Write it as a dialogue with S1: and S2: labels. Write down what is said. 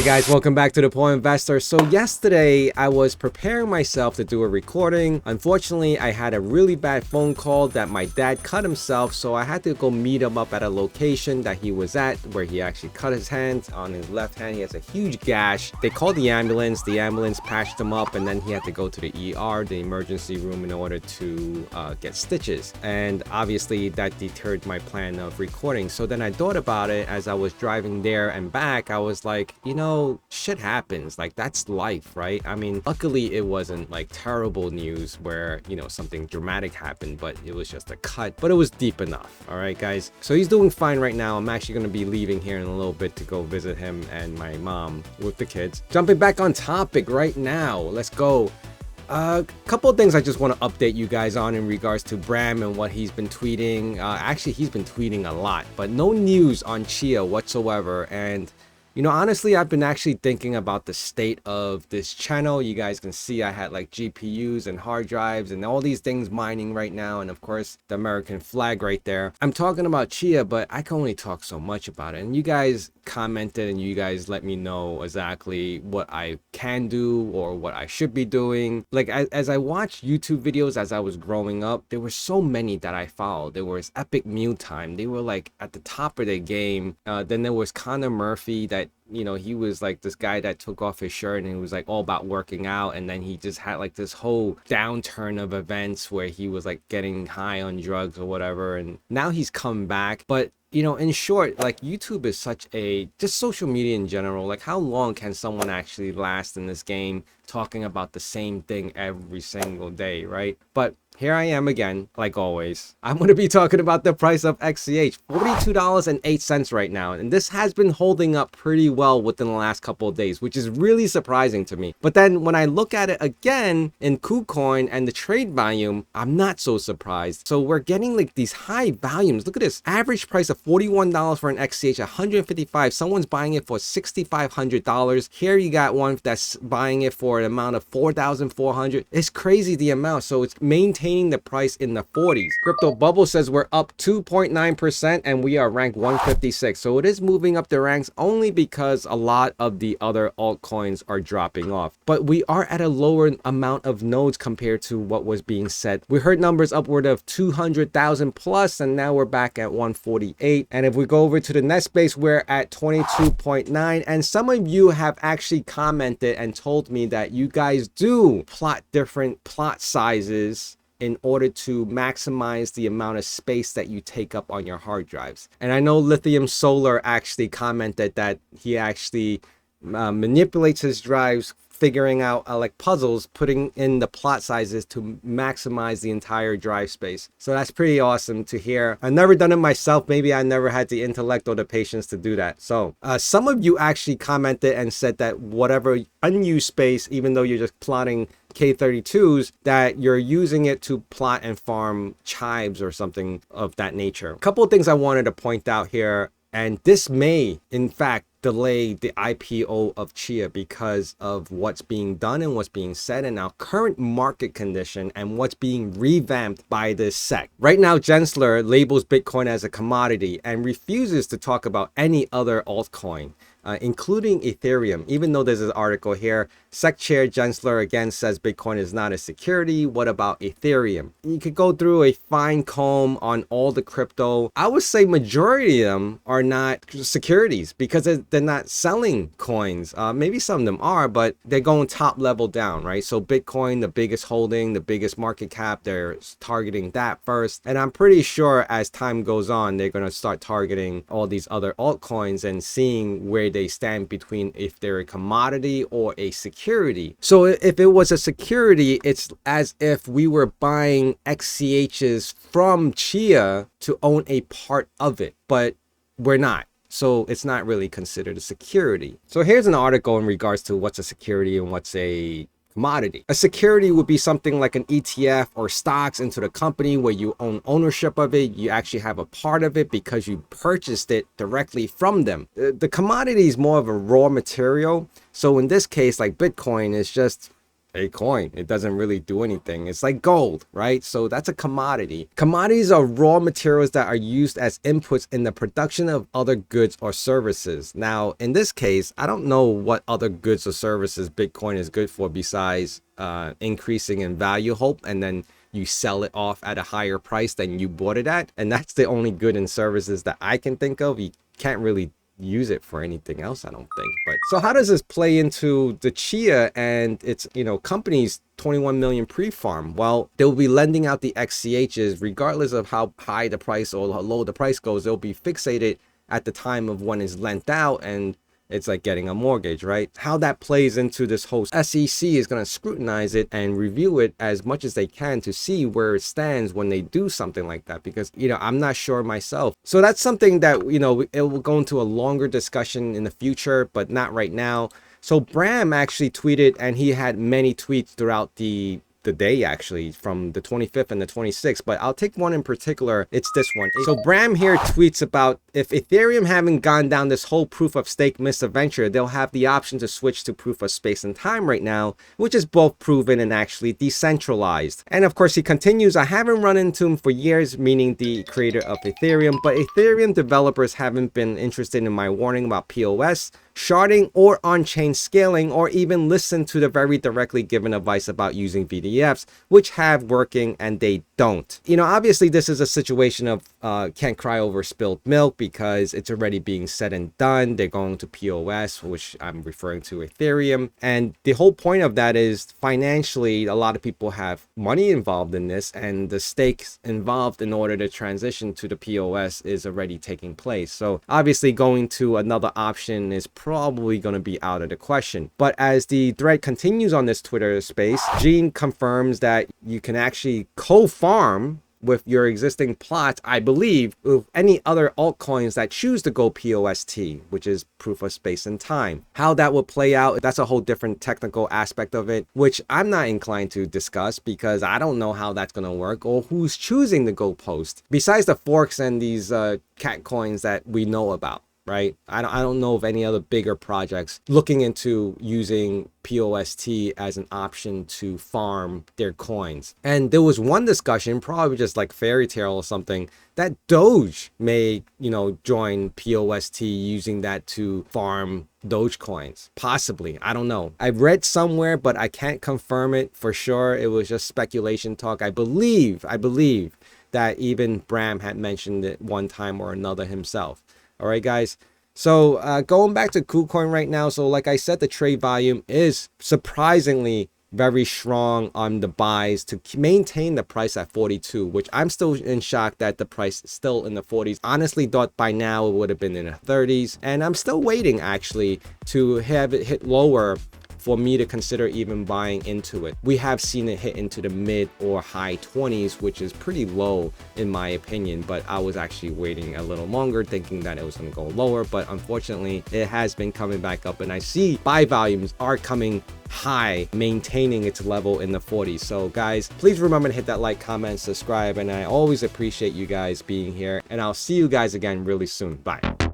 S1: Hey guys, welcome back to The Poor Investor. So yesterday I was preparing myself to do a recording. Unfortunately, I had a really bad phone call that my dad cut himself, so I had to go meet him up at a location that he was at where he actually cut his hand. On his left hand, he has a huge gash. They called the ambulance patched him up, and then he had to go to the ER, the emergency room, in order to get stitches. And obviously that deterred my plan of recording. So then I thought about it as I was driving there and back. I was like, you know, shit happens. Like, that's life, right? I mean, luckily it wasn't like terrible news where, you know, something dramatic happened, but it was just a cut, but it was deep enough. All right, guys. So he's doing fine right now. I'm actually going to be leaving here in a little bit to go visit him and my mom with the kids. Jumping back on topic right now. Let's go. A couple of things I just want to update you guys on in regards to Bram and what he's been tweeting. Actually, he's been tweeting a lot, but no news on Chia whatsoever. And you know, honestly, I've been actually thinking about the state of this channel. You guys can see I had like GPUs and hard drives and all these things mining right now. And of course, the American flag right there. I'm talking about Chia, but I can only talk so much about it. And you guys commented and you guys let me know exactly what I can do or what I should be doing. Like as I watched YouTube videos as I was growing up, there were so many that I followed. There was Epic Meal Time. They were like at the top of their game. Then there was Connor Murphy that, you know, he was like this guy that took off his shirt and he was like all about working out, and then he just had like this whole downturn of events where he was like getting high on drugs or whatever, and now he's come back. But you know, in short, like YouTube is such a, just social media in general, like how long can someone actually last in this game talking about the same thing every single day, right? But here I am again, like always. I'm going to be talking about the price of XCH, $42.08 right now. And this has been holding up pretty well within the last couple of days, which is really surprising to me. But then when I look at it again in Kucoin and the trade volume, I'm not so surprised. So we're getting like these high volumes. Look at this average price of $41 for an XCH, $155. Someone's buying it for $6,500. Here you got one that's buying it for an amount of $4,400. It's crazy the amount. So it's maintaining the price in the 40s. Crypto Bubble says we're up 2.9% and we are ranked 156. So it is moving up the ranks only because a lot of the other altcoins are dropping off. But we are at a lower amount of nodes compared to what was being said. We heard numbers upward of 200,000 plus, and now we're back at 148. And if we go over to the Net Space, we're at 22.9. And some of you have actually commented and told me that you guys do plot different plot sizes in order to maximize the amount of space that you take up on your hard drives. And I know Lithium Solar actually commented that he actually manipulates his drives, figuring out like puzzles, putting in the plot sizes to maximize the entire drive space. So that's pretty awesome to hear. I've never done it myself. Maybe I never had the intellect or the patience to do that. So some of you actually commented and said that whatever unused space, even though you're just plotting K32s, that you're using it to plot and farm chives or something of that nature. A couple of things I wanted to point out here, and this may in fact delay the IPO of Chia because of what's being done and what's being said in our current market condition and what's being revamped by this SEC. Right now, Gensler labels Bitcoin as a commodity and refuses to talk about any other altcoin, including Ethereum. Even though there's an article here, SEC Chair Gensler again says Bitcoin is not a security. What about Ethereum? You could go through a fine comb on all the crypto. I would say majority of them are not securities because they're not selling coins. Maybe some of them are, but they're going top level down, right? So Bitcoin, the biggest holding, the biggest market cap, they're targeting that first. And I'm pretty sure as time goes on, they're going to start targeting all these other altcoins and seeing where they stand between if they're a commodity or a security. So if it was a security, it's as if we were buying XCHs from Chia to own a part of it, but we're not. So it's not really considered a security. So here's an article in regards to what's a security and what's a commodity. A security would be something like an ETF or stocks into the company where you own ownership of it. You actually have a part of it because you purchased it directly from them. The commodity is more of a raw material. So in this case, like Bitcoin is just a coin. It doesn't really do anything. It's like gold, right? So that's a commodity. Commodities are raw materials that are used as inputs in the production of other goods or services. Now, in this case, I don't know what other goods or services Bitcoin is good for besides increasing in value, hope, and then you sell it off at a higher price than you bought it at. And that's the only good and services that I can think of. You can't really use it for anything else, I don't think. But so how does this play into the Chia and its, company's 21 million pre-farm? Well, they'll be lending out the XCHs regardless of how high the price or how low the price goes. They'll be fixated at the time of when it's lent out, and it's like getting a mortgage, right? How that plays into this whole SEC is going to scrutinize it and review it as much as they can to see where it stands when they do something like that, because, I'm not sure myself. So that's something that, it will go into a longer discussion in the future, but not right now. So Bram actually tweeted, and he had many tweets throughout the day, actually, from the 25th and the 26th, but I'll take one in particular. It's this one. So Bram here tweets about, if Ethereum haven't gone down this whole proof of stake misadventure, they'll have the option to switch to proof of space and time right now, which is both proven and actually decentralized. And of course, he continues, I haven't run into him for years, meaning the creator of Ethereum, but Ethereum developers haven't been interested in my warning about POS, sharding, or on-chain scaling, or even listen to the very directly given advice about using VDFs, which have working and they don't. Obviously this is a situation of can't cry over spilled milk, because it's already being said and done. They're going to POS, which I'm referring to Ethereum. And the whole point of that is financially, a lot of people have money involved in this, and the stakes involved in order to transition to the POS is already taking place. So obviously going to another option is probably going to be out of the question. But as the thread continues on this Twitter space, Gene confirms that you can actually co-farm with your existing plots, I believe, with any other altcoins that choose to go POST, which is proof of space and time. How that will play out, that's a whole different technical aspect of it, which I'm not inclined to discuss, because I don't know how that's going to work or who's choosing to go post, besides the forks and these cat coins that we know about. Right? I don't know of any other bigger projects looking into using POST as an option to farm their coins. And there was one discussion, probably just like fairy tale or something, that Doge may, join POST using that to farm Doge coins. Possibly. I don't know. I read somewhere, but I can't confirm it for sure. It was just speculation talk. I believe that even Bram had mentioned it one time or another himself. All right, guys. So going back to Kucoin right now. So like I said, the trade volume is surprisingly very strong on the buys to maintain the price at 42, which I'm still in shock that the price is still in the 40s. Honestly thought by now it would have been in the 30s. And I'm still waiting actually to have it hit lower for me to consider even buying into it. We have seen it hit into the mid or high 20s, which is pretty low in my opinion, but I was actually waiting a little longer thinking that it was going to go lower, but unfortunately it has been coming back up, and I see buy volumes are coming high, maintaining its level in the 40s. So guys, please remember to hit that like, comment, subscribe, and I always appreciate you guys being here, and I'll see you guys again really soon. Bye.